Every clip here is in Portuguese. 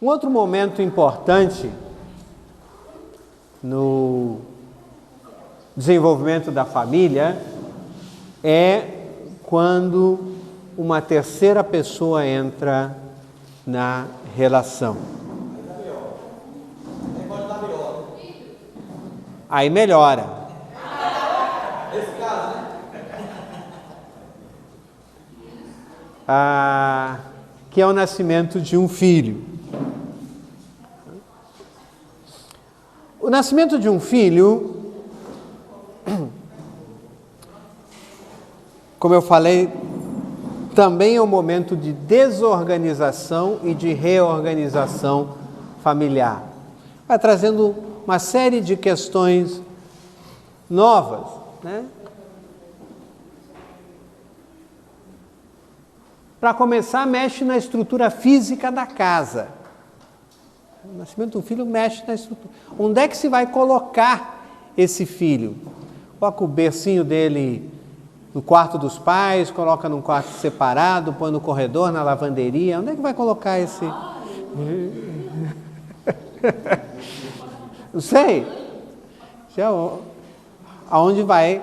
Um outro momento importante no desenvolvimento da família é quando uma terceira pessoa entra na relação. Aí melhora. Que é o nascimento de um filho. O nascimento de um filho, como eu falei, também é um momento de desorganização e de reorganização familiar. Vai trazendo uma série de questões novas, né? Para começar, mexe na estrutura física da casa. O nascimento do filho mexe na estrutura. Onde é que se vai colocar esse filho? Coloca o bercinho dele no quarto dos pais, coloca num quarto separado, põe no corredor, na lavanderia. Onde é que vai colocar esse... Não sei. Aonde vai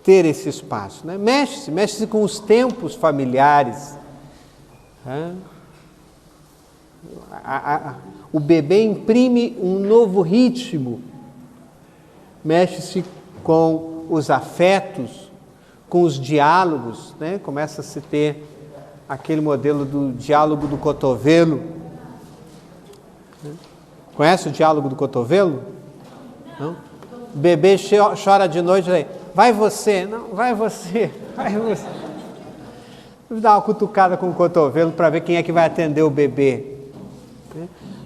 ter esse espaço, né? Mexe-se com os tempos familiares. O bebê imprime um novo ritmo, mexe-se com os afetos, com os diálogos, né? Começa a se ter aquele modelo do diálogo do cotovelo. Conhece o diálogo do cotovelo? Não? O bebê chora de noite, aí, vai você, não, vai você, vai você. Vou dar uma cutucada com o cotovelo para ver quem é que vai atender o bebê.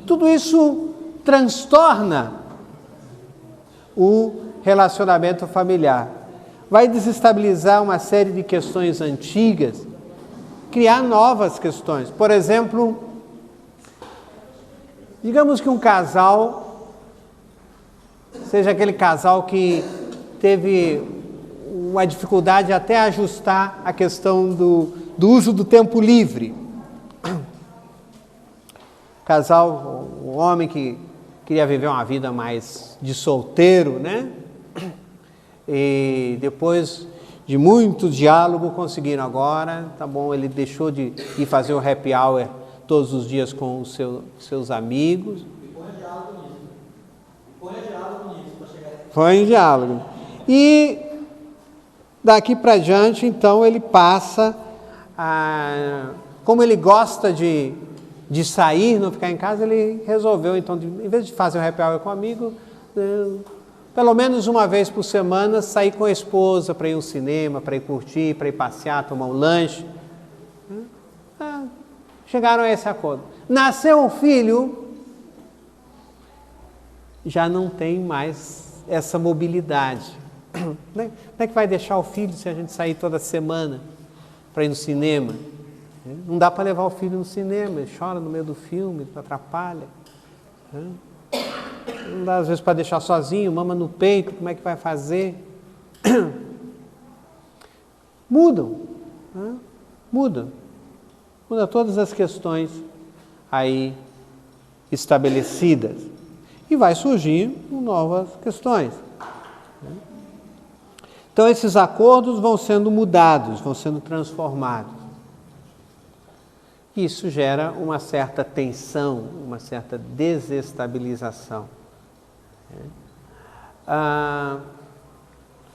Tudo isso transtorna o relacionamento familiar. Vai desestabilizar uma série de questões antigas, criar novas questões. Por exemplo, digamos que um casal seja aquele casal que teve uma dificuldade até ajustar a questão do uso do tempo livre. Casal, um homem que queria viver uma vida mais de solteiro, né? E depois de muito diálogo conseguiram agora, tá bom, ele deixou de ir fazer o happy hour todos os dias com os seus amigos. Põe em diálogo. E daqui para diante, então, ele passa a... Como ele gosta de sair, não ficar em casa, ele resolveu, então, em vez de fazer um happy hour com um amigo, pelo menos uma vez por semana, sair com a esposa para ir ao cinema, para ir curtir, para ir passear, tomar um lanche. Chegaram a esse acordo. Nasceu um filho, já não tem mais essa mobilidade. Como é que vai deixar o filho se a gente sair toda semana para ir no cinema? Não dá para levar o filho no cinema, ele chora no meio do filme, atrapalha. Não dá às vezes para deixar sozinho, mama no peito, como é que vai fazer? Mudam. Muda todas as questões aí estabelecidas. E vai surgir novas questões. Então, esses acordos vão sendo mudados, vão sendo transformados. Isso gera uma certa tensão, uma certa desestabilização.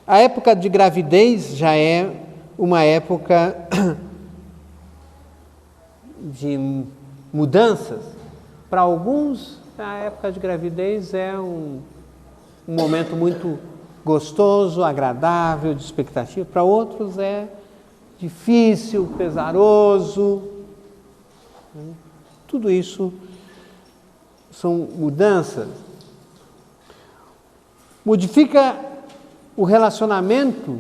A época de gravidez já é uma época de mudanças. Para alguns, a época de gravidez é um momento muito gostoso, agradável, de expectativa. Para outros é difícil, pesaroso. Tudo isso são mudanças. Modifica o relacionamento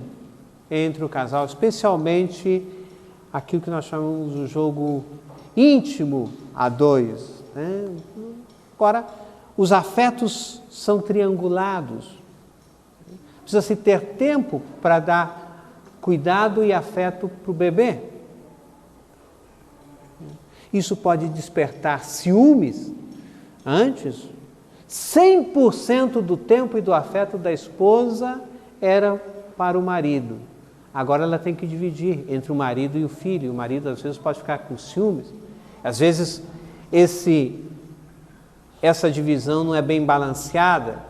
entre o casal, especialmente aquilo que nós chamamos de jogo íntimo a dois, né? Agora, os afetos são triangulados. Precisa-se ter tempo para dar cuidado e afeto para o bebê. Isso pode despertar ciúmes. Antes, 100% do tempo e do afeto da esposa era para o marido. Agora ela tem que dividir entre o marido e o filho. O marido às vezes pode ficar com ciúmes. Às vezes essa divisão não é bem balanceada.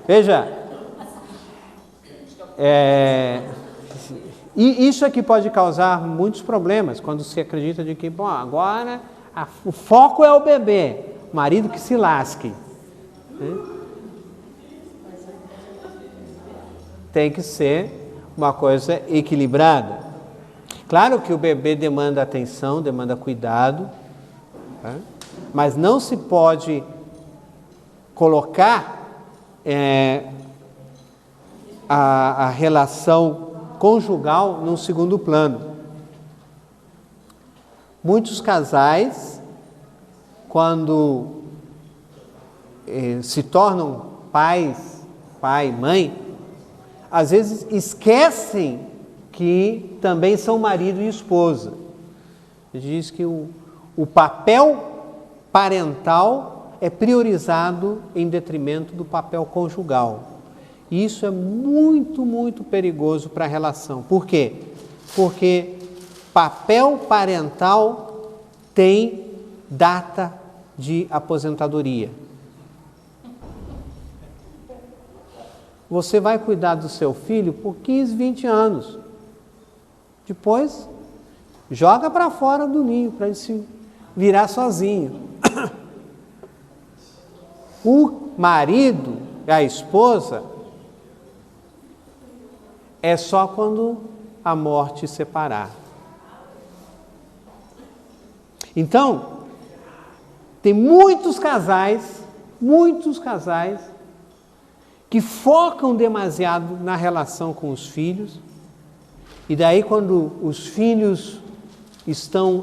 Veja, e isso aqui pode causar muitos problemas, quando se acredita de que, bom, agora o foco é o bebê, o marido que se lasque. Tem que ser uma coisa equilibrada. Claro que o bebê demanda atenção, demanda cuidado, mas não se pode colocar a relação conjugal num segundo plano. Muitos casais, quando se tornam pais, pai, mãe, às vezes esquecem que também são marido e esposa. Diz que o papel parental é priorizado em detrimento do papel conjugal. E isso é muito, muito perigoso para a relação. Por quê? Porque papel parental tem data de aposentadoria. Você vai cuidar do seu filho por 15, 20 anos. Depois, joga para fora do ninho, para ele se virar sozinho. O marido e a esposa é só quando a morte separar. Então, tem muitos casais que focam demasiado na relação com os filhos, e daí quando os filhos estão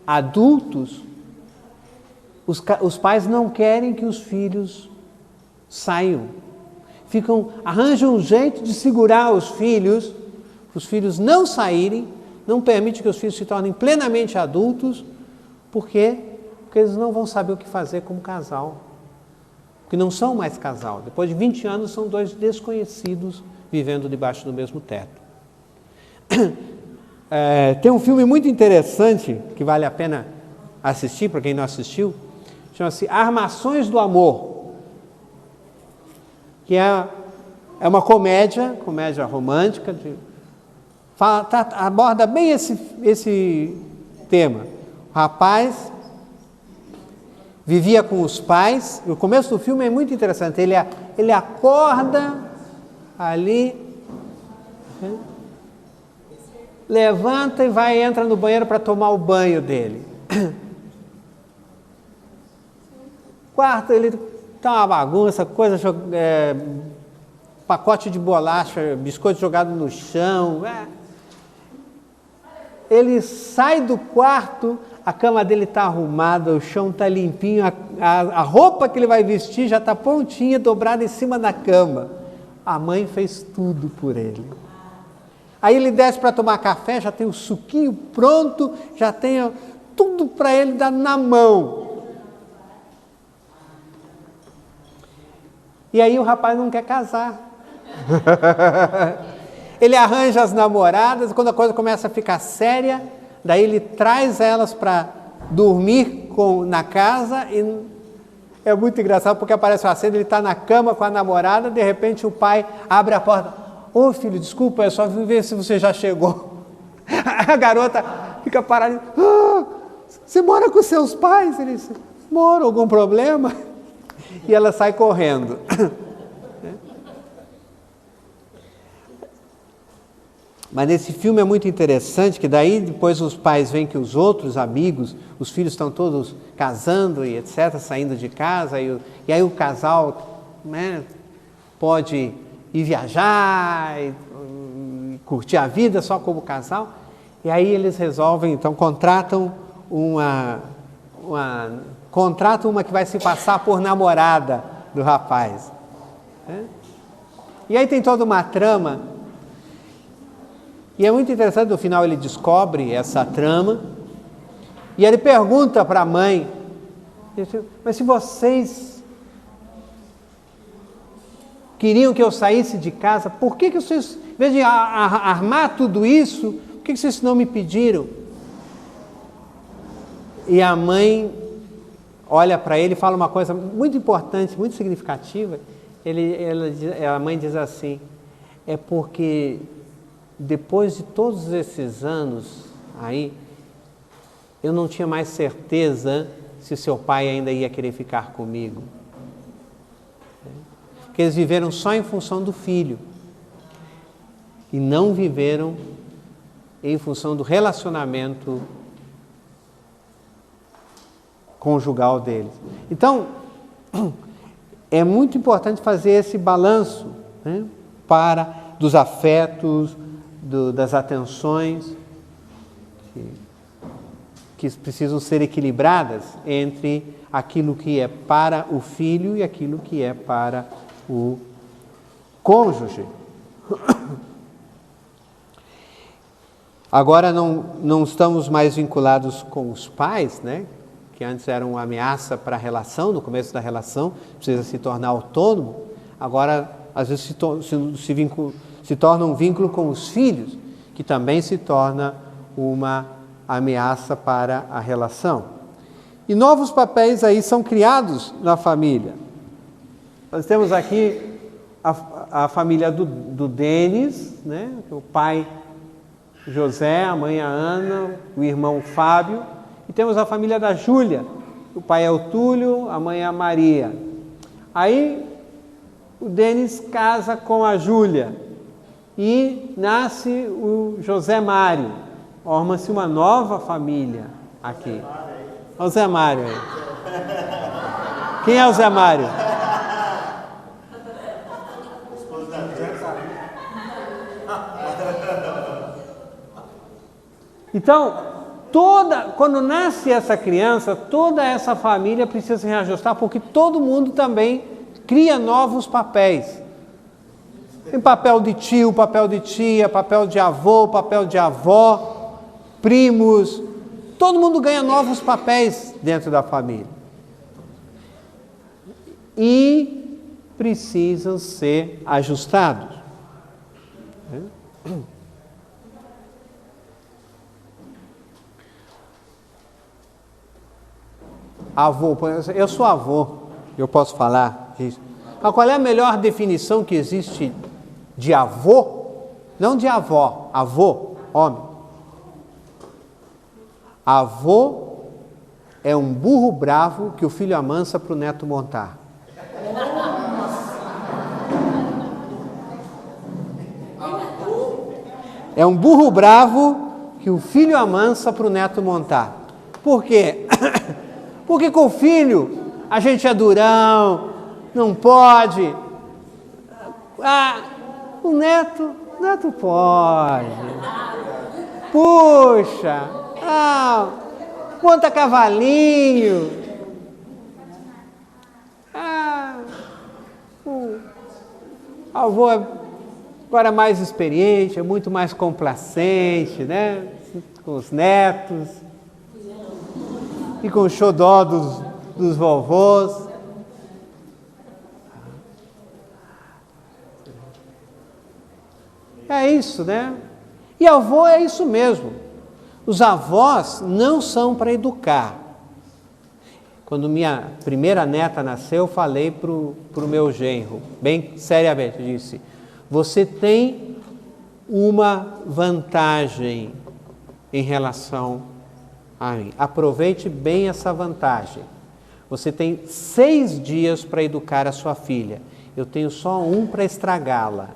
adultos, os pais não querem que os filhos saiam. Arranjam um jeito de segurar os filhos não saírem, não permite que os filhos se tornem plenamente adultos. Por quê? Porque eles não vão saber o que fazer como casal. Porque não são mais casal. Depois de 20 anos, são dois desconhecidos vivendo debaixo do mesmo teto. Tem um filme muito interessante que vale a pena assistir, para quem não assistiu, chama-se Armações do Amor, que é uma comédia romântica, aborda bem esse tema. O rapaz vivia com os pais, o começo do filme é muito interessante, ele acorda ali, levanta e entra no banheiro para tomar o banho dele. Quarto, ele tá uma bagunça, pacote de bolacha, biscoito jogado no chão. Ele sai do quarto, a cama dele está arrumada, o chão está limpinho, a roupa que ele vai vestir já está prontinha, dobrada em cima da cama. A mãe fez tudo por ele. Aí ele desce para tomar café, já tem o suquinho pronto, já tem tudo para ele dar na mão. E aí o rapaz não quer casar. Ele arranja as namoradas, quando a coisa começa a ficar séria, daí ele traz elas para dormir na casa, e é muito engraçado porque aparece uma cena, ele está na cama com a namorada, de repente o pai abre a porta: ô filho, desculpa, eu só vim ver se você já chegou. A garota fica parada: você mora com seus pais? Ele diz: moro, algum problema? E ela sai correndo. Mas nesse filme é muito interessante, que daí depois os pais veem que os outros amigos, os filhos estão todos casando e etc., saindo de casa, e aí o casal, né, pode ir viajar, curtir a vida só como casal. E aí eles resolvem, então contratam uma que vai se passar por namorada do rapaz. Né? E aí tem toda uma trama. E é muito interessante, no final ele descobre essa trama. E ele pergunta para a mãe, mas se vocês queriam que eu saísse de casa, por que vocês, em vez de armar tudo isso, por que vocês não me pediram? E a mãe olha para ele e fala uma coisa muito importante, muito significativa. A mãe diz assim, é porque depois de todos esses anos aí, eu não tinha mais certeza se seu pai ainda ia querer ficar comigo. Porque eles viveram só em função do filho e não viveram em função do relacionamento conjugal deles. Então, é muito importante fazer esse balanço, né, dos afetos, das atenções que precisam ser equilibradas entre aquilo que é para o filho e aquilo que é para o cônjuge. Agora não estamos mais vinculados com os pais, né? Que antes eram uma ameaça para a relação, no começo da relação, precisa se tornar autônomo. Agora, às vezes, se torna um vínculo com os filhos, que também se torna uma ameaça para a relação. E novos papéis aí são criados na família. Nós temos aqui a família do Denis, né? O pai José, a mãe a Ana, o irmão Fábio, e temos a família da Júlia, o pai é o Túlio, a mãe é a Maria. Aí o Denis casa com a Júlia e nasce o José Mário. Forma-se uma nova família aqui. Olha o Zé Mário aí. Quem é o Zé Mário? Então, quando nasce essa criança, toda essa família precisa se reajustar, porque todo mundo também cria novos papéis. Tem papel de tio, papel de tia, papel de avô, papel de avó, primos, todo mundo ganha novos papéis dentro da família. E precisam ser ajustados. Avô, eu sou avô, eu posso falar isso. Mas qual é a melhor definição que existe de avô? Não de avó, avô, homem. Avô é um burro bravo que o filho amansa para o neto montar. É um burro bravo que o filho amansa para o neto montar. Por quê? Porque com o filho a gente é durão, não pode. O neto pode. Puxa, monta cavalinho. O avô é agora mais experiente, é muito mais complacente, né? Com os netos. E com o xodó dos vovôs. É isso, né? E avô é isso mesmo. Os avós não são para educar. Quando minha primeira neta nasceu, eu falei para o meu genro, bem seriamente, disse: você tem uma vantagem em relação a mim. Aproveite bem essa vantagem. Você tem 6 dias para educar a sua filha. Eu tenho só 1 para estragá-la.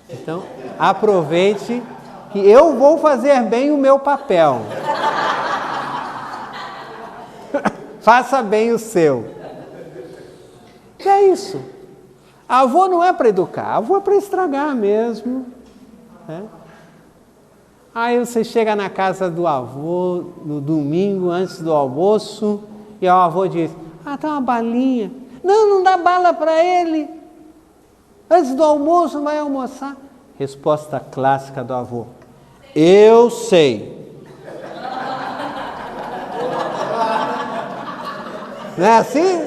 Então, aproveite que eu vou fazer bem o meu papel. Faça bem o seu. E é isso. A avó não é para educar, a avó é para estragar mesmo. Né? Aí você chega na casa do avô no domingo, antes do almoço, e o avô diz, tá uma balinha. Não dá bala para ele. Antes do almoço vai almoçar. Resposta clássica do avô. Eu sei. Não é assim?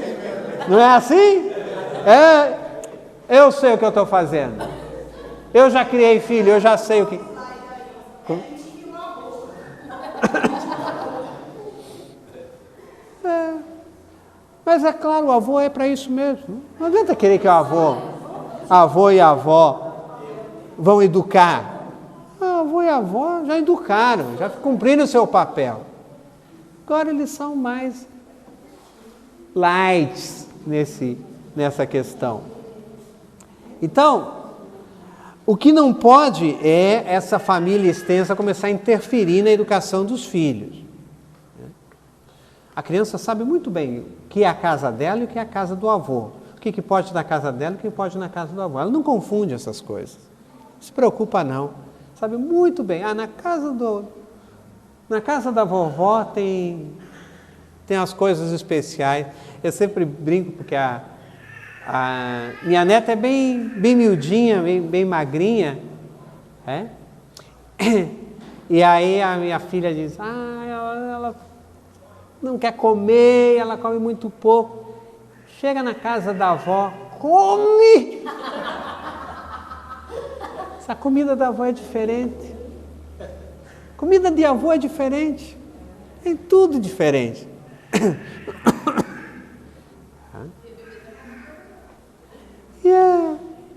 Não é assim? Eu sei o que eu estou fazendo. Eu já criei filho, eu já sei o que... Mas é claro, o avô é para isso mesmo. Não adianta querer que o avô e a avó vão educar. O avô e a avó já educaram, já cumpriram o seu papel. Agora eles são mais light nessa questão. Então, o que não pode é essa família extensa começar a interferir na educação dos filhos. A criança sabe muito bem o que é a casa dela e o que é a casa do avô. O que pode na casa dela e o que pode na casa do avô. Ela não confunde essas coisas. Não se preocupa não. Sabe muito bem. Na casa da vovó tem as coisas especiais. Eu sempre brinco porque a minha neta é bem miudinha, bem magrinha. E aí a minha filha diz, ela não quer comer, ela come muito pouco. Chega na casa da avó, come! Essa comida da avó é diferente. Comida de avô é diferente. Tem tudo diferente.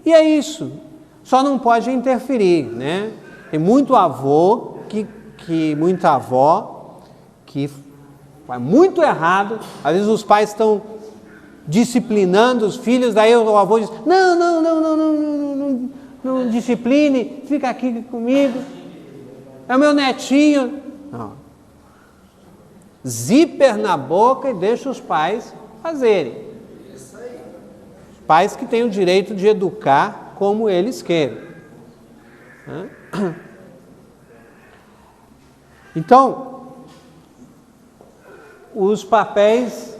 E é isso. Só não pode interferir, né? Tem muito avô, muita avó, que faz muito errado. Às vezes os pais estão disciplinando os filhos, daí o avô diz, não discipline, fica aqui comigo. É o meu netinho. Não. Zíper na boca e deixa os pais fazerem. Pais que têm o direito de educar como eles querem. Então, os papéis,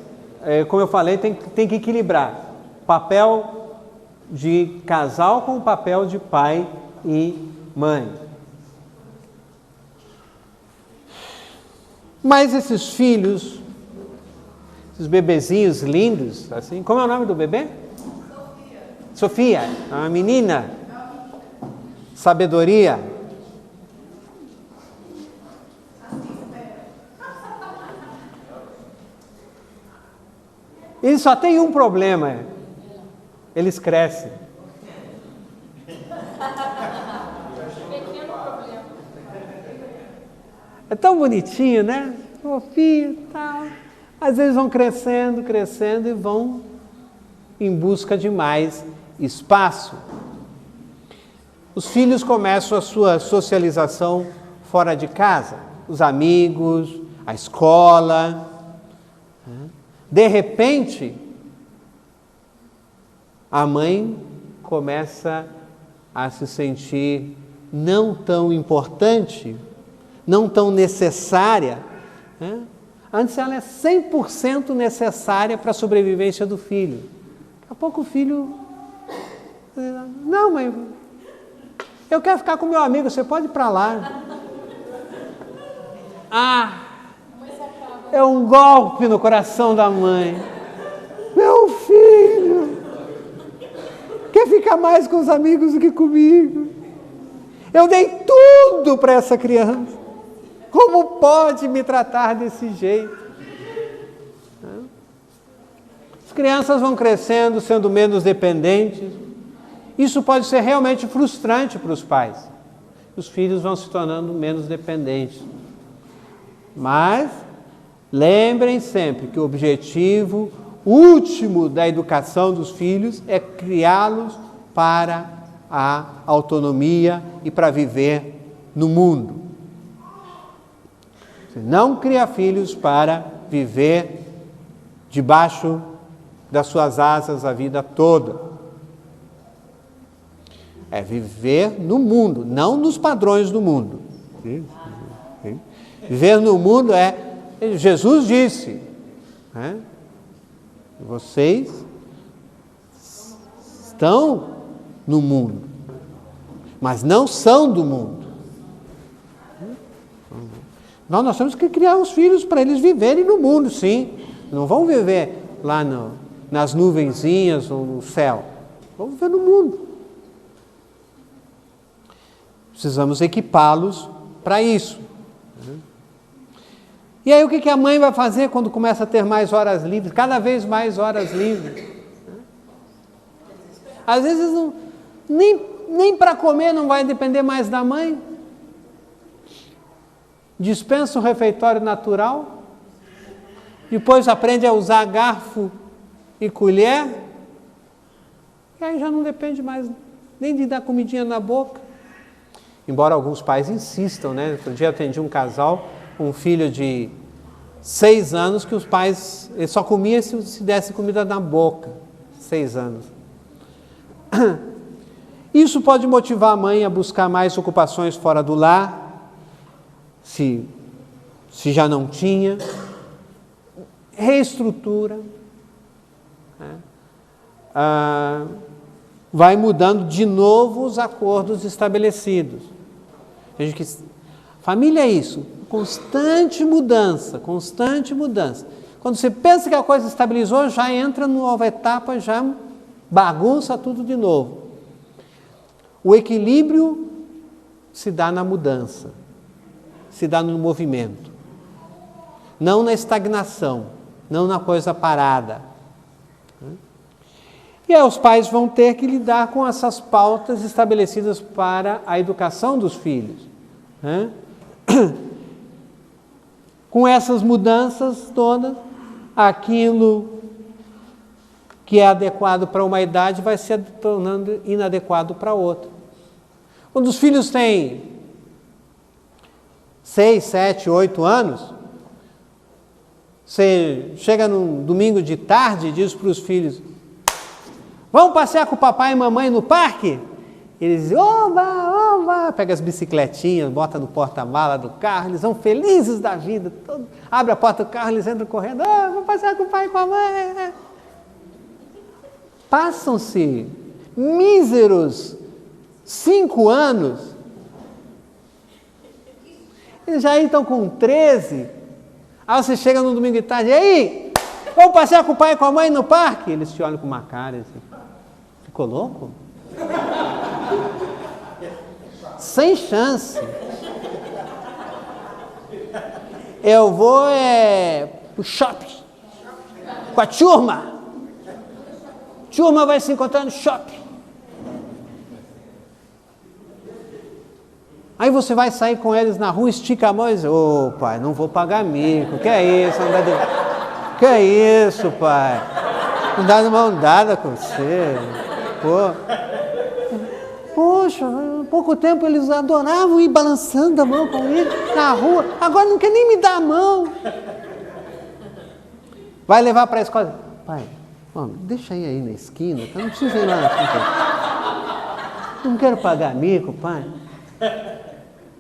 como eu falei, tem que equilibrar. Papel de casal com o papel de pai e mãe. Mas esses filhos, esses bebezinhos lindos, assim, como é o nome do bebê? Sofia, uma menina, sabedoria. Eles só têm um problema, eles crescem. É tão bonitinho, né? Fofinho e tal. Às vezes vão crescendo e vão em busca de mais espaço. Os filhos começam a sua socialização fora de casa, os amigos, a escola. De repente, a mãe começa a se sentir não tão importante, não tão necessária. Antes ela é 100% necessária para a sobrevivência do filho. Daqui a pouco o filho... Não, mãe, eu quero ficar com meu amigo, você pode ir para lá. É um golpe no coração da mãe. Meu filho quer ficar mais com os amigos do que comigo. Eu dei tudo para essa criança. Como pode me tratar desse jeito? As crianças vão crescendo, sendo menos dependentes. Isso pode ser realmente frustrante para os pais. Os filhos vão se tornando menos dependentes. Mas lembrem sempre que o objetivo último da educação dos filhos é criá-los para a autonomia e para viver no mundo. Você não cria filhos para viver debaixo das suas asas a vida toda. É viver no mundo, não nos padrões do mundo. Viver no mundo Jesus disse, né? Vocês estão no mundo, mas não são do mundo. Nós temos que criar os filhos para eles viverem no mundo, sim. Não vão viver lá nas nuvenzinhas ou no céu. Vão viver no mundo. Precisamos equipá-los para isso. E aí o que a mãe vai fazer quando começa a ter mais horas livres? Cada vez mais horas livres. Às vezes nem para comer não vai depender mais da mãe. Dispensa o refeitório natural. Depois aprende a usar garfo e colher. E aí já não depende mais nem de dar comidinha na boca. Embora alguns pais insistam, né? Outro dia eu atendi um casal, um filho de 6 anos, que os pais, ele só comia se desse comida na boca. 6 anos. Isso pode motivar a mãe a buscar mais ocupações fora do lar, se já não tinha. Reestrutura. Vai mudando de novo os acordos estabelecidos. Família é isso, constante mudança. Quando você pensa que a coisa estabilizou, já entra numa nova etapa, já bagunça tudo de novo. O equilíbrio se dá na mudança, se dá no movimento, não na estagnação, não na coisa parada. E aí os pais vão ter que lidar com essas pautas estabelecidas para a educação dos filhos. Né? Com essas mudanças todas, aquilo que é adequado para uma idade vai se tornando inadequado para outra. Quando os filhos têm 6, 7, 8 anos, você chega num domingo de tarde e diz para os filhos: vamos passear com o papai e mamãe no parque? Eles dizem: oba, pega as bicicletinhas, bota no porta-mala do carro, eles vão felizes da vida, abre a porta do carro, eles entram correndo: vamos passear com o pai e com a mãe. Passam-se míseros 5 anos, eles já estão com 13, aí você chega no domingo de tarde: e aí, vamos passear com o pai e com a mãe no parque? Eles te olham com uma cara assim: ficou louco? Sem chance. Eu vou pro shopping com a turma. Turma vai se encontrar no shopping. Aí você vai sair com eles na rua, estica a mão e diz: ô pai, não vou pagar mico. Que é isso? Que é isso, pai? Não dá mão dada com você. Poxa, há pouco tempo eles adoravam ir balançando a mão comigo na rua, agora não quer nem me dar a mão. Vai levar para a escola: pai, deixa aí na esquina, eu não preciso ir lá na esquina. Não quero pagar mico, pai.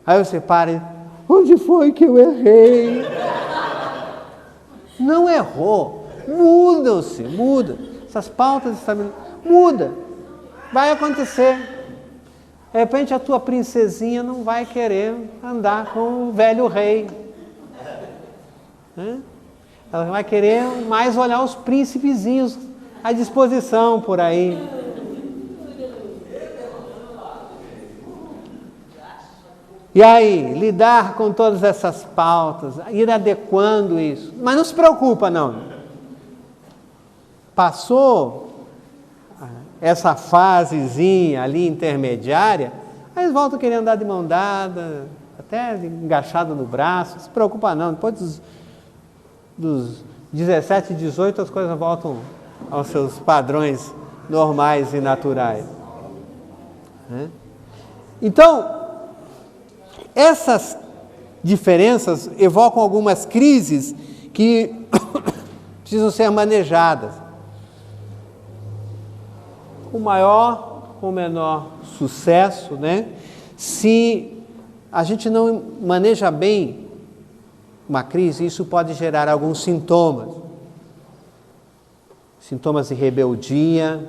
Aí você para e: onde foi que eu errei? Não errou, muda. Essas pautas muda. Vai acontecer. De repente a tua princesinha não vai querer andar com o velho rei. Ela vai querer mais olhar os príncipezinhos à disposição por aí. E aí, lidar com todas essas pautas, ir adequando isso. Mas não se preocupa, não. Passou essa fasezinha ali intermediária, aí eles voltam querendo andar de mão dada, até engaixado no braço. Não se preocupa, não. Depois dos 17, 18, as coisas voltam aos seus padrões normais e naturais. Então, essas diferenças evocam algumas crises que precisam ser manejadas. Com maior ou menor sucesso, né? Se a gente não maneja bem uma crise, isso pode gerar alguns sintomas. Sintomas de rebeldia,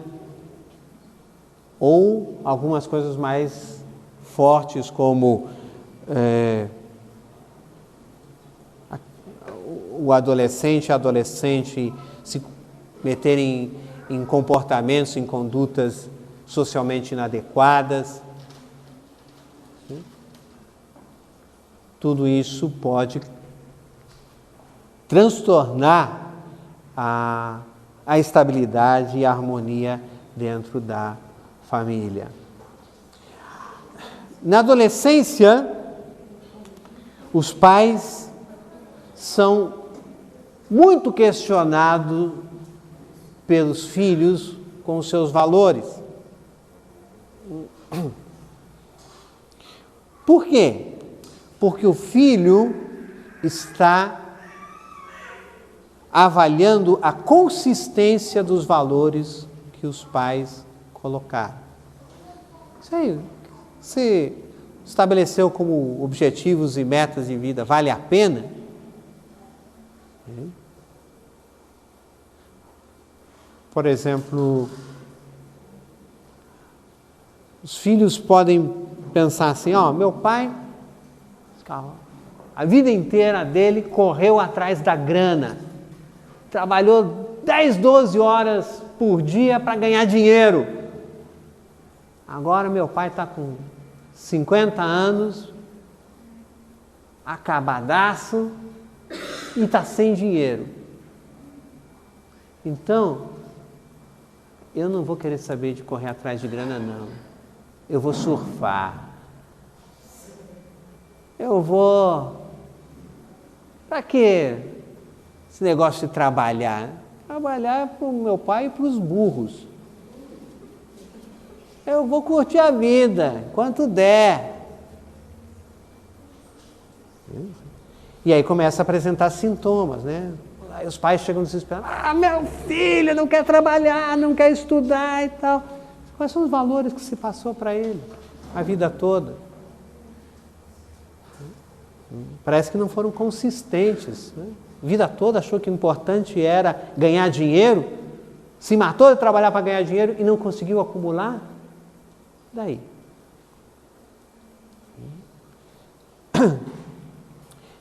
ou algumas coisas mais fortes, como o adolescente e a adolescente se meterem em comportamentos, em condutas socialmente inadequadas. Tudo isso pode transtornar a estabilidade e a harmonia dentro da família. Na adolescência, os pais são muito questionados pelos filhos com os seus valores. Por quê? Porque o filho está avaliando a consistência dos valores que os pais colocaram. Isso aí, você estabeleceu como objetivos e metas de vida, vale a pena? Por exemplo, os filhos podem pensar assim, meu pai, a vida inteira dele correu atrás da grana, trabalhou 10, 12 horas por dia para ganhar dinheiro. Agora meu pai está com 50 anos, acabadaço, e está sem dinheiro. Então, eu não vou querer saber de correr atrás de grana, não. Eu vou surfar. Eu vou... Para quê esse negócio de trabalhar? Trabalhar para o meu pai e para os burros. Eu vou curtir a vida, enquanto der. E aí começa a apresentar sintomas, né? Aí os pais chegam desesperados. Meu filho não quer trabalhar, não quer estudar e tal. Quais são os valores que se passou para ele a vida toda? Parece que não foram consistentes, né? A vida toda achou que o importante era ganhar dinheiro, se matou de trabalhar para ganhar dinheiro e não conseguiu acumular. Daí?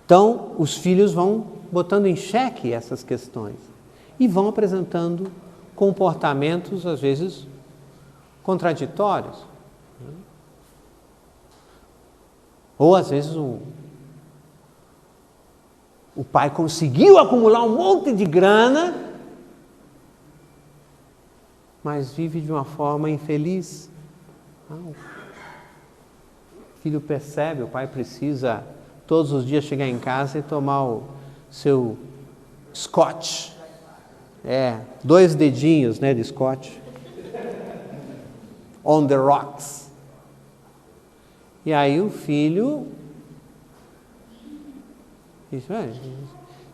Então, os filhos vão botando em xeque essas questões e vão apresentando comportamentos, às vezes, contraditórios. Ou, às vezes, o pai conseguiu acumular um monte de grana, mas vive de uma forma infeliz. O filho percebe, o pai precisa todos os dias chegar em casa e tomar o seu scotch. 2 dedinhos, né, de scotch. On the rocks. E aí o filho diz,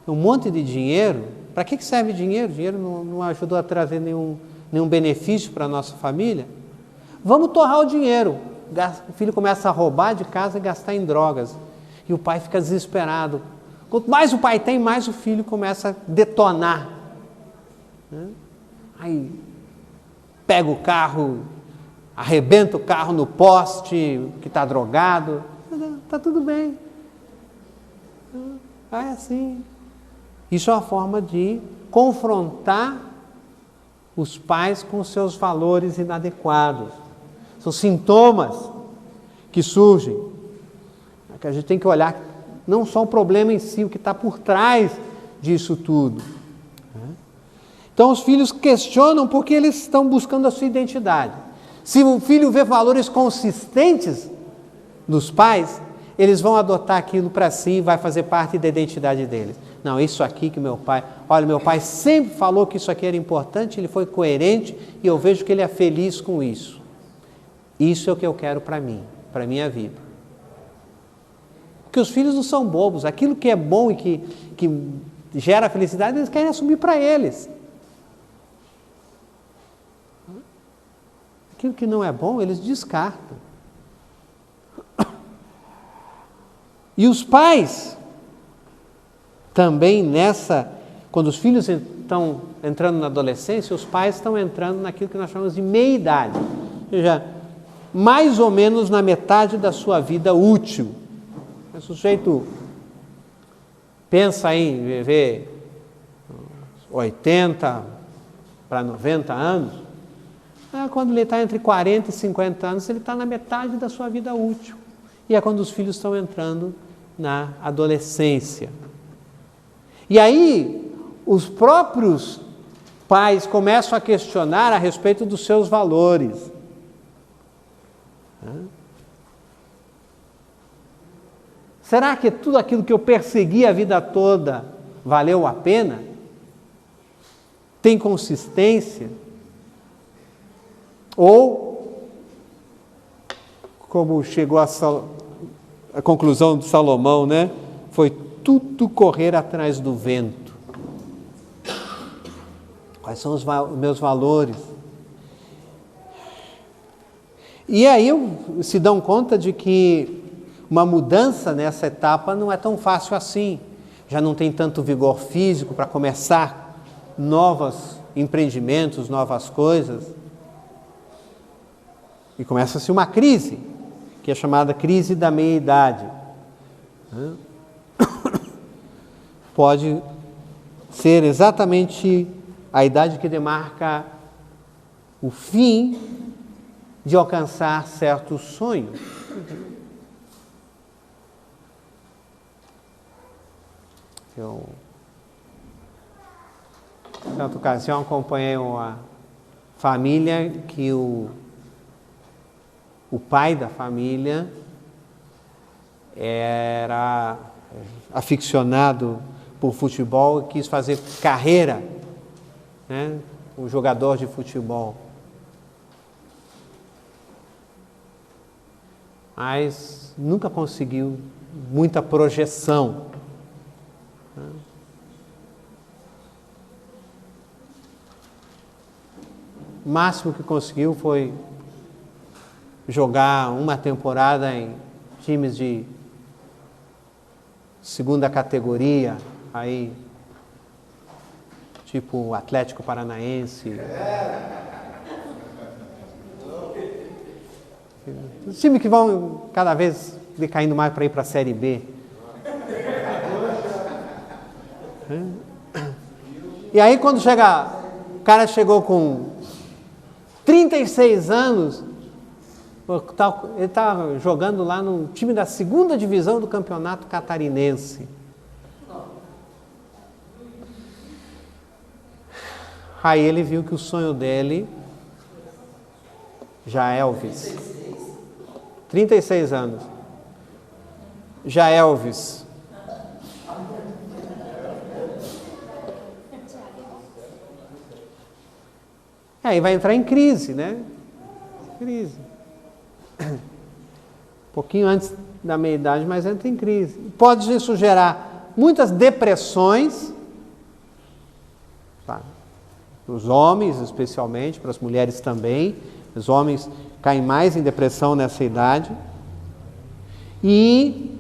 um monte de dinheiro, para que serve dinheiro? Dinheiro não ajudou a trazer nenhum benefício para a nossa família. Vamos torrar o dinheiro. O filho começa a roubar de casa e gastar em drogas. E o pai fica desesperado. Quanto mais o pai tem, mais o filho começa a detonar. Aí pega o carro, arrebenta o carro no poste, que está drogado. Está tudo bem. É assim. Isso é uma forma de confrontar os pais com seus valores inadequados. São sintomas que surgem. Que a gente tem que olhar não só o problema em si, o que está por trás disso tudo. Então os filhos questionam porque eles estão buscando a sua identidade. Se o filho vê valores consistentes dos pais, eles vão adotar aquilo para si e vai fazer parte da identidade deles. Não, isso aqui que meu pai sempre falou que isso aqui era importante, ele foi coerente e eu vejo que ele é feliz com isso. Isso é o que eu quero para mim, para a minha vida. Porque os filhos não são bobos, aquilo que é bom e que gera felicidade, eles querem assumir para eles. Aquilo que não é bom, eles descartam. E os pais também quando os filhos estão entrando na adolescência, os pais estão entrando naquilo que nós chamamos de meia-idade. Ou seja, mais ou menos na metade da sua vida útil. O sujeito pensa em viver 80 para 90 anos, quando ele está entre 40 e 50 anos, ele está na metade da sua vida útil. E é quando os filhos estão entrando na adolescência. E aí, os próprios pais começam a questionar a respeito dos seus valores. Será que tudo aquilo que eu persegui a vida toda valeu a pena? Tem consistência? Ou, como chegou a conclusão de Salomão, né? Foi tudo correr atrás do vento. Quais são os meus valores? E aí se dão conta de que uma mudança nessa etapa não é tão fácil assim. Já não tem tanto vigor físico para começar novos empreendimentos, novas coisas. E começa-se uma crise, que é chamada crise da meia-idade. Pode ser exatamente a idade que demarca o fim de alcançar certos sonhos. Eu, em certa ocasião, acompanhei uma família que o pai da família era aficionado por futebol e quis fazer carreira, né, um jogador de futebol. Mas nunca conseguiu muita projeção. O máximo que conseguiu foi jogar uma temporada em times de segunda categoria, aí tipo Atlético Paranaense. Os times que vão cada vez decaindo mais para ir para a Série B. E aí quando o cara chegou com 36 anos, ele estava jogando lá no time da segunda divisão do campeonato catarinense. Aí ele viu que o sonho dele, já Elvis, 36 anos, já Elvis, aí vai entrar em crise, né? Crise. Um pouquinho antes da meia-idade, mas entra em crise. Pode isso gerar muitas depressões, tá? Para os homens, especialmente, para as mulheres também. Os homens caem mais em depressão nessa idade. E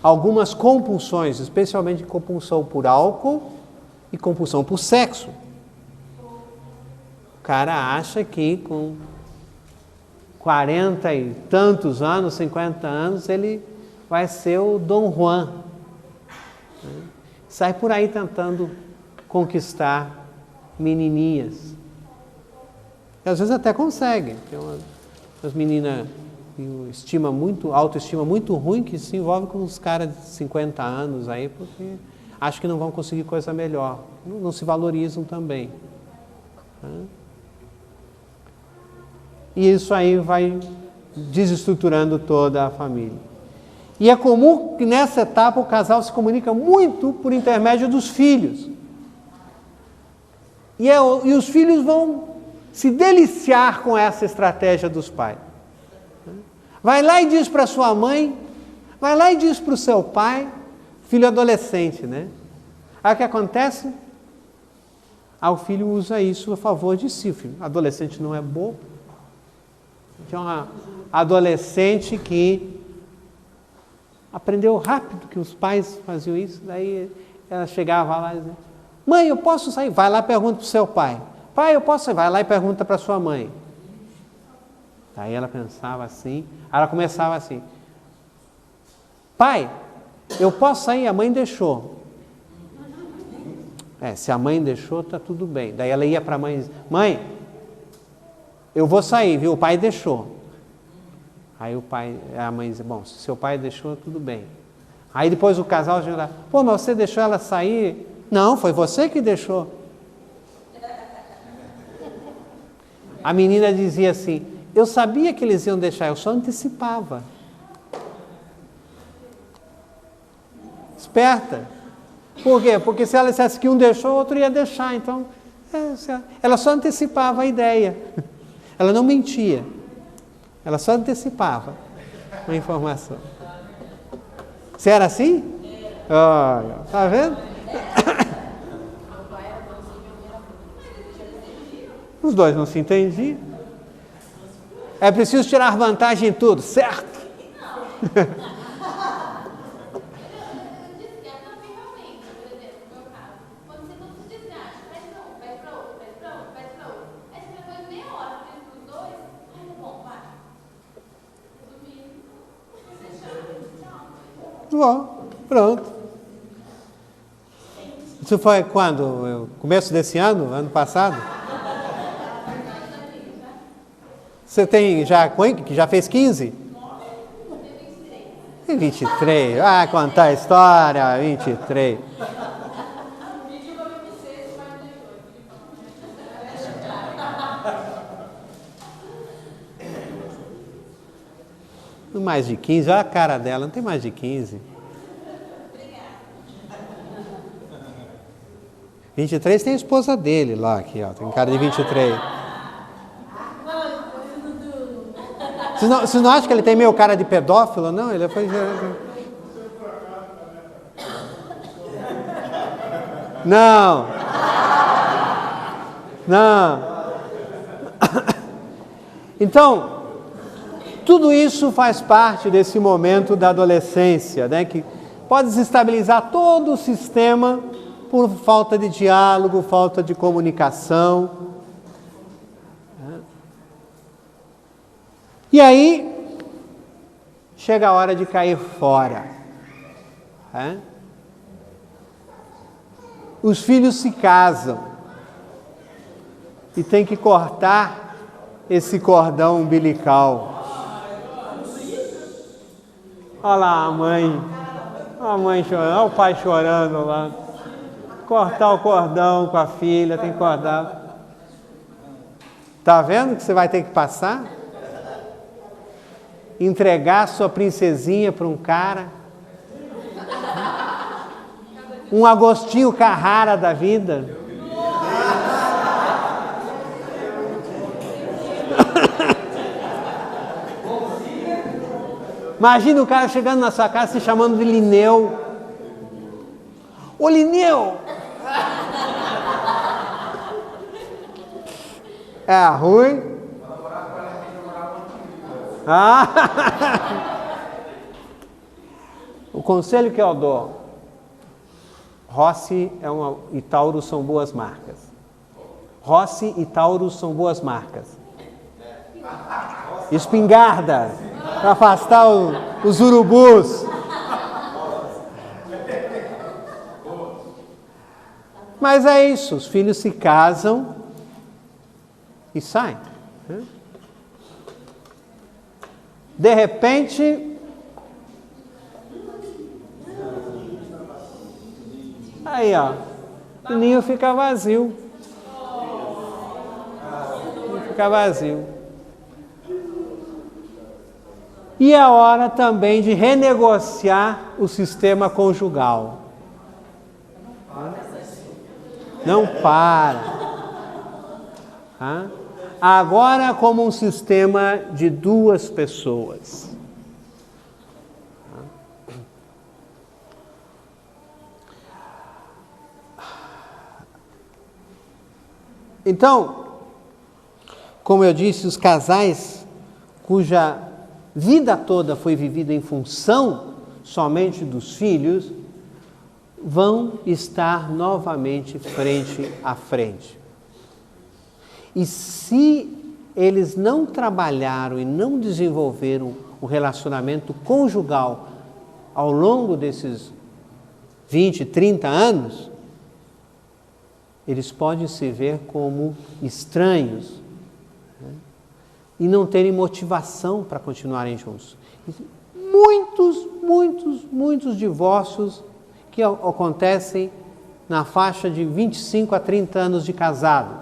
algumas compulsões, especialmente compulsão por álcool e compulsão por sexo. O cara acha que com 40 e tantos anos, 50 anos, ele vai ser o Dom Juan. Sai por aí tentando conquistar menininhas. E às vezes até consegue. Tem umas meninas com autoestima muito ruim que se envolvem com uns caras de 50 anos aí, porque acham que não vão conseguir coisa melhor. Não se valorizam também. E isso aí vai desestruturando toda a família. E é comum que nessa etapa o casal se comunica muito por intermédio dos filhos. E os filhos vão se deliciar com essa estratégia dos pais. Vai lá e diz para sua mãe, vai lá e diz para o seu pai, filho adolescente, né? Aí o que acontece? O filho usa isso a favor de si. O filho adolescente não é bobo. É uma adolescente que aprendeu rápido que os pais faziam isso. Daí ela chegava lá e dizia, mãe, eu posso sair? Vai lá e pergunta para o seu pai. Pai, eu posso sair? Vai lá e pergunta para sua mãe. Daí ela pensava assim, aí ela começava assim, pai, eu posso sair? A mãe deixou. Se a mãe deixou, tá tudo bem. Daí ela ia para a mãe e dizia, mãe, eu vou sair, viu? O pai deixou. Aí a mãe dizia, bom, se seu pai deixou, tudo bem. Aí depois o casal já lá, pô, mas você deixou ela sair? Não, foi você que deixou. A menina dizia assim, eu sabia que eles iam deixar, eu só antecipava. Esperta. Por quê? Porque se ela dissesse que um deixou, o outro ia deixar. Então, ela só antecipava a ideia. Ela não mentia. Ela só antecipava uma informação. Você era assim? Olha, tá vendo? Os dois não se entendiam. É preciso tirar vantagem em tudo, certo? Bom, pronto. Isso foi quando? Começo desse ano? Ano passado? Você tem que já fez 15? Tem 23. Ah, contar a história, 23. Mais de 15, olha a cara dela, não tem mais de 15. 23 tem a esposa dele lá, aqui, ó, tem cara de 23. Você não acha que ele tem meio cara de pedófilo? Não, ele foi... Não. Então, tudo isso faz parte desse momento da adolescência, né, que pode desestabilizar todo o sistema por falta de diálogo, falta de comunicação. E aí, chega a hora de cair fora. Os filhos se casam e tem que cortar esse cordão umbilical. Olha lá a mãe chorando, olha o pai chorando lá. Cortar o cordão com a filha, tem que cortar. Tá vendo que você vai ter que passar? Entregar sua princesinha para um cara. Um Agostinho Carrara da vida. Imagina o cara chegando na sua casa se chamando de Lineu. Ô Lineu! É ruim? O conselho que eu dou: Rossi e Taurus são boas marcas. Rossi e Taurus são boas marcas. Espingarda, para afastar os urubus. Mas é isso, os filhos se casam e saem. De repente, aí ó, o ninho fica vazio. Fica vazio. E é hora também de renegociar o sistema conjugal. Não para. Agora como um sistema de duas pessoas. Então, como eu disse, os casais cuja vida toda foi vivida em função somente dos filhos, vão estar novamente frente a frente. E se eles não trabalharam e não desenvolveram o relacionamento conjugal ao longo desses 20, 30 anos, eles podem se ver como estranhos, né? E não terem motivação para continuarem juntos. Muitos divórcios que acontecem na faixa de 25 a 30 anos de casado.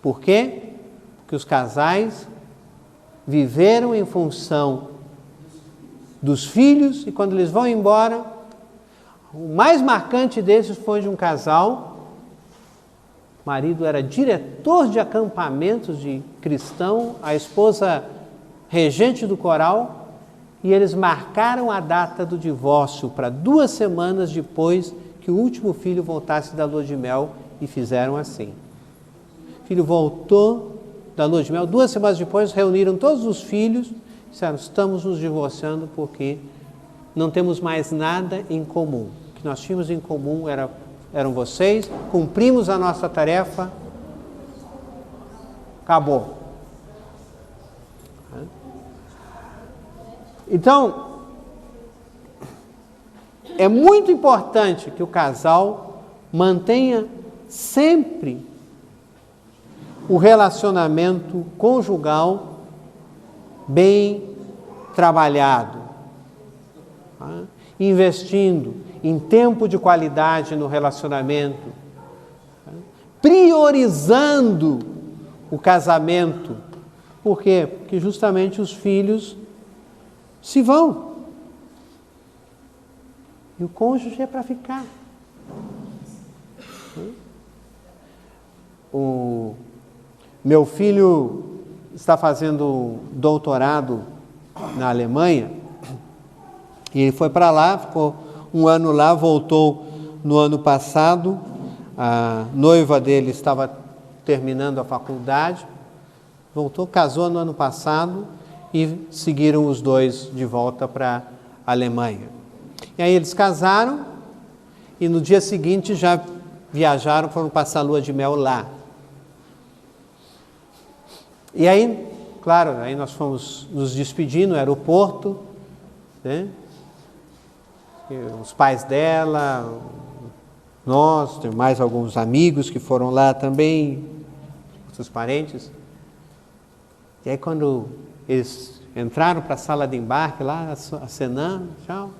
Por quê? Porque os casais viveram em função dos filhos e quando eles vão embora, o mais marcante desses foi de um casal. O marido era diretor de acampamentos de cristão, a esposa regente do coral, e eles marcaram a data do divórcio para 2 semanas depois que o último filho voltasse da lua de mel e fizeram assim. O filho voltou da lua de mel, 2 semanas depois reuniram todos os filhos e disseram: estamos nos divorciando porque não temos mais nada em comum. O que nós tínhamos em comum eram vocês, cumprimos a nossa tarefa, acabou. Então, é muito importante que o casal mantenha sempre o relacionamento conjugal bem trabalhado, tá? Investindo em tempo de qualidade no relacionamento, tá? Priorizando o casamento. Por quê? Porque justamente os filhos se vão. E o cônjuge é para ficar. O meu filho está fazendo doutorado na Alemanha e ele foi para lá, ficou 1 ano lá, voltou no ano passado. A noiva dele estava terminando a faculdade, voltou, casou no ano passado e seguiram os dois de volta para a Alemanha. E aí eles casaram e no dia seguinte já viajaram, foram passar a lua de mel lá. E aí, claro, aí nós fomos nos despedir no aeroporto, né? Os pais dela, nós, tem mais alguns amigos que foram lá também, outros parentes. E aí quando eles entraram para a sala de embarque lá, acenando, tchau.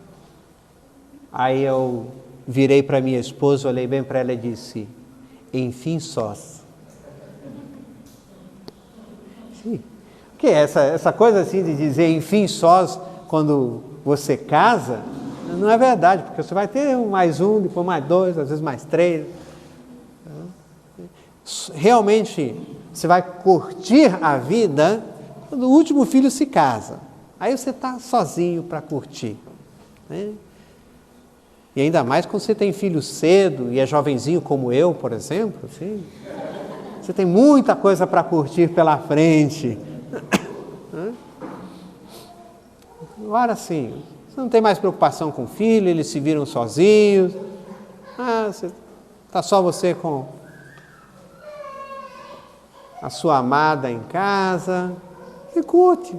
Aí eu virei para minha esposa, olhei bem para ela e disse: enfim sós. Sim. Porque essa coisa assim de dizer enfim sós quando você casa, não é verdade, porque você vai ter mais um, depois mais 2, às vezes mais 3. Realmente, você vai curtir a vida quando o último filho se casa. Aí você está sozinho para curtir, né? E ainda mais quando você tem filho cedo e é jovenzinho como eu, por exemplo, assim, você tem muita coisa para curtir pela frente. Agora sim, você não tem mais preocupação com o filho, eles se viram sozinhos. Está só você com a sua amada em casa. E curte.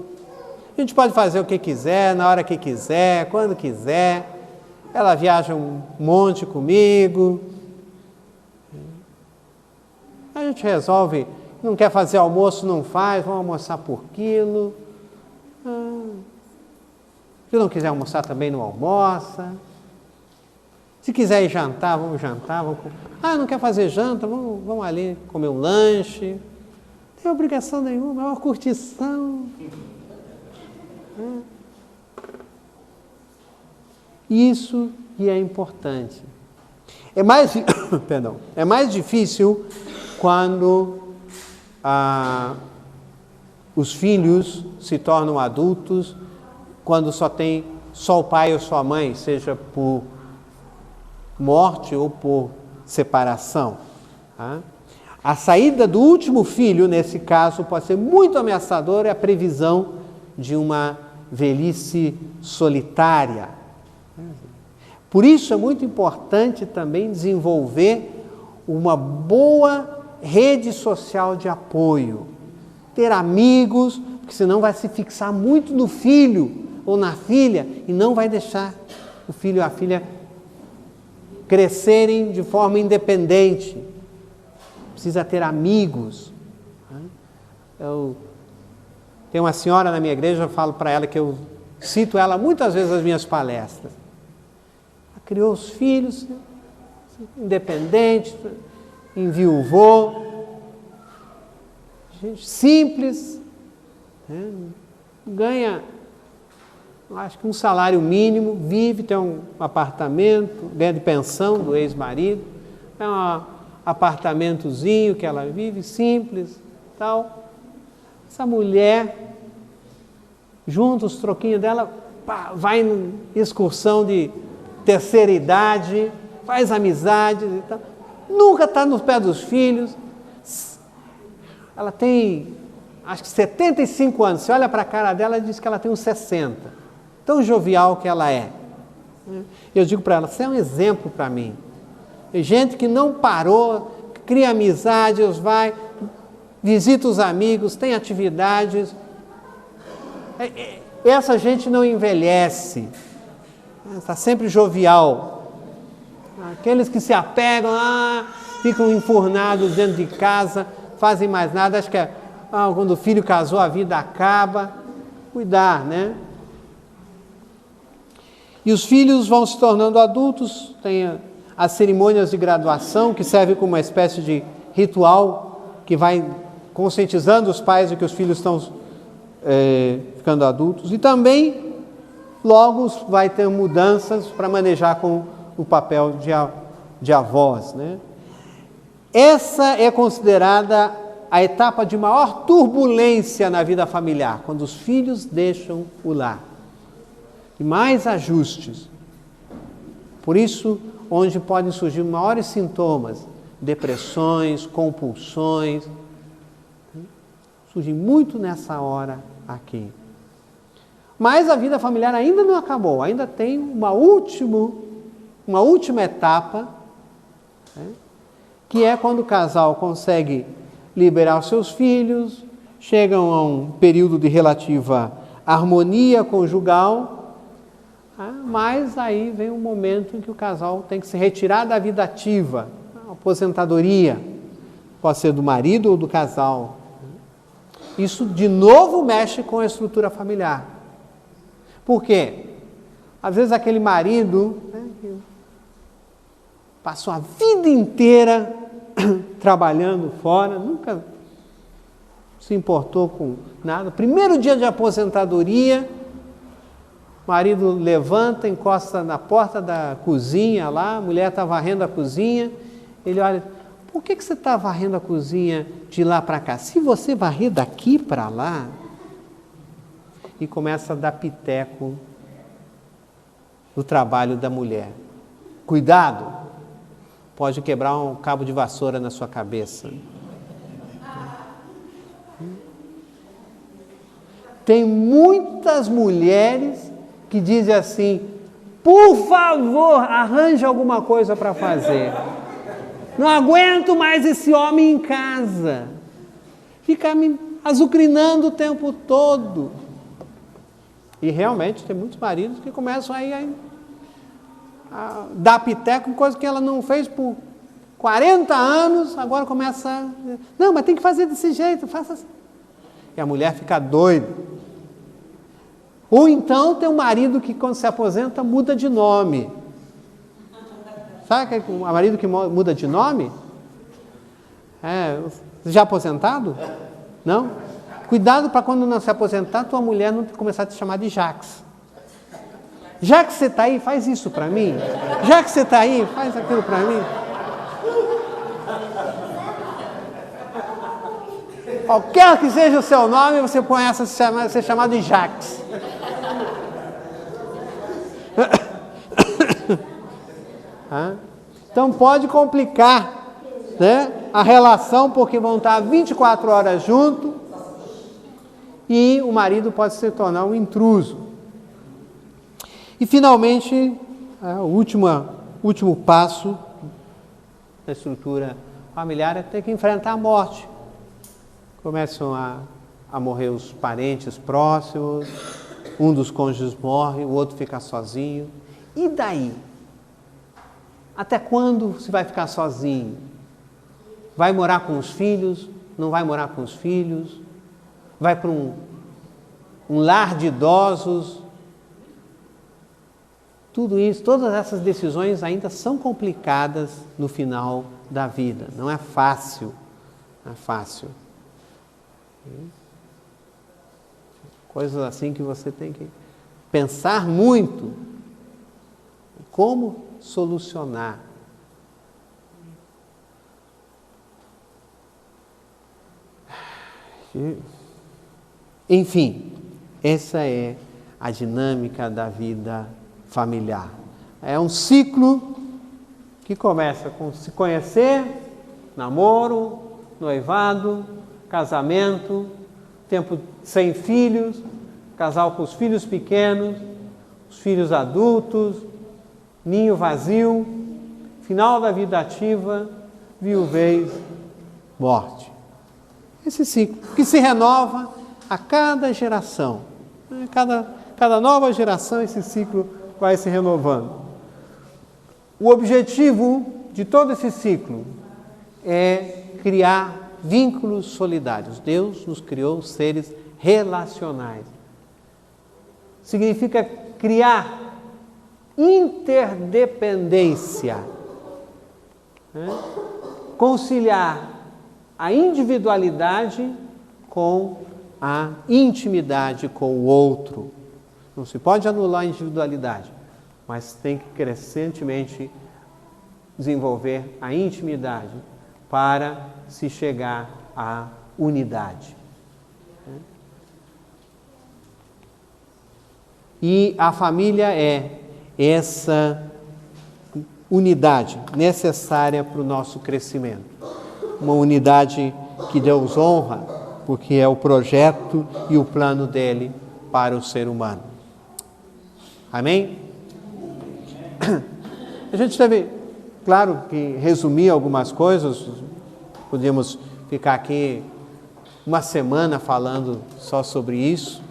A gente pode fazer o que quiser, na hora que quiser, quando quiser. Ela viaja um monte comigo. A gente resolve, não quer fazer almoço, não faz, vamos almoçar por quilo. Se não quiser almoçar também, não almoça. Se quiser ir jantar, vamos jantar. Não quer fazer janta, vamos ali comer um lanche. Não tem obrigação nenhuma, é uma curtição. Isso que é importante. É mais difícil quando os filhos se tornam adultos, quando só tem só o pai ou só a mãe, seja por morte ou por separação. Tá? A saída do último filho, nesse caso, pode ser muito ameaçadora, é a previsão de uma velhice solitária. Por isso é muito importante também desenvolver uma boa rede social de apoio. Ter amigos, porque senão vai se fixar muito no filho ou na filha e não vai deixar o filho ou a filha crescerem de forma independente. Precisa ter amigos. Eu tenho uma senhora na minha igreja, eu falo para ela que eu cito ela muitas vezes nas minhas palestras. Ela criou os filhos, independente, enviuvou, gente simples, né? Ganha, acho que um salário mínimo, vive, tem um apartamento, ganha de pensão do ex-marido, é um apartamentozinho que ela vive, simples, tal. Essa mulher, junta os troquinhos dela, pá, vai em excursão de terceira idade, faz amizades e tal. Nunca está nos pés dos filhos. Ela tem, acho que 75 anos. Você olha para a cara dela e diz que ela tem uns 60. Tão jovial que ela é. Eu digo para ela, você é um exemplo para mim. Tem gente que não parou, cria amizades, vai, visita os amigos, tem atividades. Essa gente não envelhece. Está sempre jovial. Aqueles que se apegam, ficam enfurnados dentro de casa, fazem mais nada, acho que quando o filho casou a vida acaba. Cuidar, né? E os filhos vão se tornando adultos, tem as cerimônias de graduação, que servem como uma espécie de ritual, que vai conscientizando os pais de que os filhos estão ficando adultos, e também logo vai ter mudanças para manejar com o papel de avós, né? Essa é considerada a etapa de maior turbulência na vida familiar, quando os filhos deixam o lar. E mais ajustes. Por isso, onde podem surgir maiores sintomas, depressões, compulsões, surgem muito nessa hora aqui. Mas a vida familiar ainda não acabou, ainda tem uma última etapa, né, que é quando o casal consegue liberar os seus filhos, chegam a um período de relativa harmonia conjugal, mas aí vem um momento em que o casal tem que se retirar da vida ativa, a aposentadoria, pode ser do marido ou do casal. Isso de novo mexe com a estrutura familiar. Por quê? Às vezes aquele marido, né, que passou a vida inteira trabalhando fora, nunca se importou com nada. Primeiro dia de aposentadoria, o marido levanta, encosta na porta da cozinha lá, a mulher está varrendo a cozinha, ele olha, por que você está varrendo a cozinha de lá para cá? Se você varrer daqui para lá, e começa a dar piteco do trabalho da mulher. Cuidado, pode quebrar um cabo de vassoura na sua cabeça. Tem muitas mulheres que dizem assim, por favor, arranje alguma coisa para fazer. Não aguento mais esse homem em casa. Fica me azucrinando o tempo todo. E realmente tem muitos maridos que começam aí a dar piteco em coisa que ela não fez por 40 anos, agora começa a... Não, mas tem que fazer desse jeito, faça assim. E a mulher fica doida. Ou então tem um marido que quando se aposenta muda de nome. Sabe o marido que muda de nome? Já aposentado? Não? Cuidado para quando não se aposentar, tua mulher não começar a te chamar de Jax. Já que você está aí, faz isso para mim. Já que você está aí, faz aquilo para mim. Qualquer que seja o seu nome, você põe essa ser chamado de Jax. Então pode complicar, né, a relação, porque vão estar 24 horas juntos e o marido pode se tornar um intruso. E finalmente o último passo da estrutura familiar é ter que enfrentar a morte. Começam a morrer os parentes próximos, um dos cônjuges morre, o outro fica sozinho. E daí? Até quando você vai ficar sozinho? Vai morar com os filhos? Não vai morar com os filhos? Vai para um lar de idosos? Tudo isso, todas essas decisões ainda são complicadas no final da vida. Não é fácil. Não é fácil. Coisas assim que você tem que pensar muito. Como solucionar? Enfim, essa é a dinâmica da vida familiar. É um ciclo que começa com se conhecer, namoro, noivado, casamento, tempo sem filhos, casal com os filhos pequenos, os filhos adultos, ninho vazio, final da vida ativa, viuvez, morte. Esse ciclo que se renova a cada geração. Cada nova geração esse ciclo vai se renovando. O objetivo de todo esse ciclo é criar vínculos solidários. Deus nos criou seres relacionais. Significa criar interdependência, conciliar a individualidade com a intimidade com o outro. Não se pode anular a individualidade, mas tem que crescentemente desenvolver a intimidade para se chegar à unidade. E a família é essa unidade necessária para o nosso crescimento. Uma unidade que Deus honra, porque é o projeto e o plano dele para o ser humano. Amém? A gente deve, claro, que resumir algumas coisas. Podíamos ficar aqui uma semana falando só sobre isso,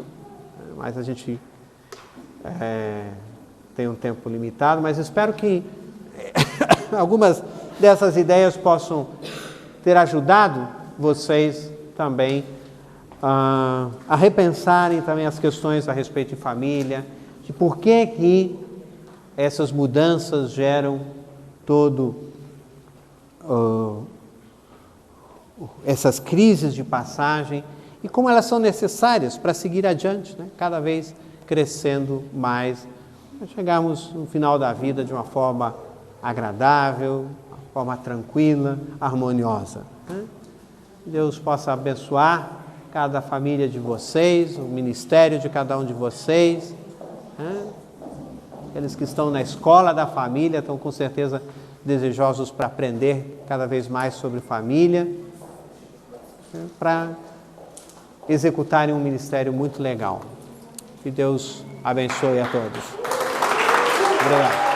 mas a gente tem um tempo limitado, mas espero que algumas dessas ideias possam ter ajudado vocês também a repensarem também as questões a respeito de família, de por que essas mudanças geram essas crises de passagem e como elas são necessárias para seguir adiante, né? Cada vez crescendo mais, para chegarmos no final da vida de uma forma agradável, uma forma tranquila, harmoniosa, né? Deus possa abençoar cada família de vocês, o ministério de cada um de vocês, né? Aqueles que estão na escola da família estão com certeza desejosos para aprender cada vez mais sobre família, né? Para executarem um ministério muito legal. Que Deus abençoe a todos. Obrigado.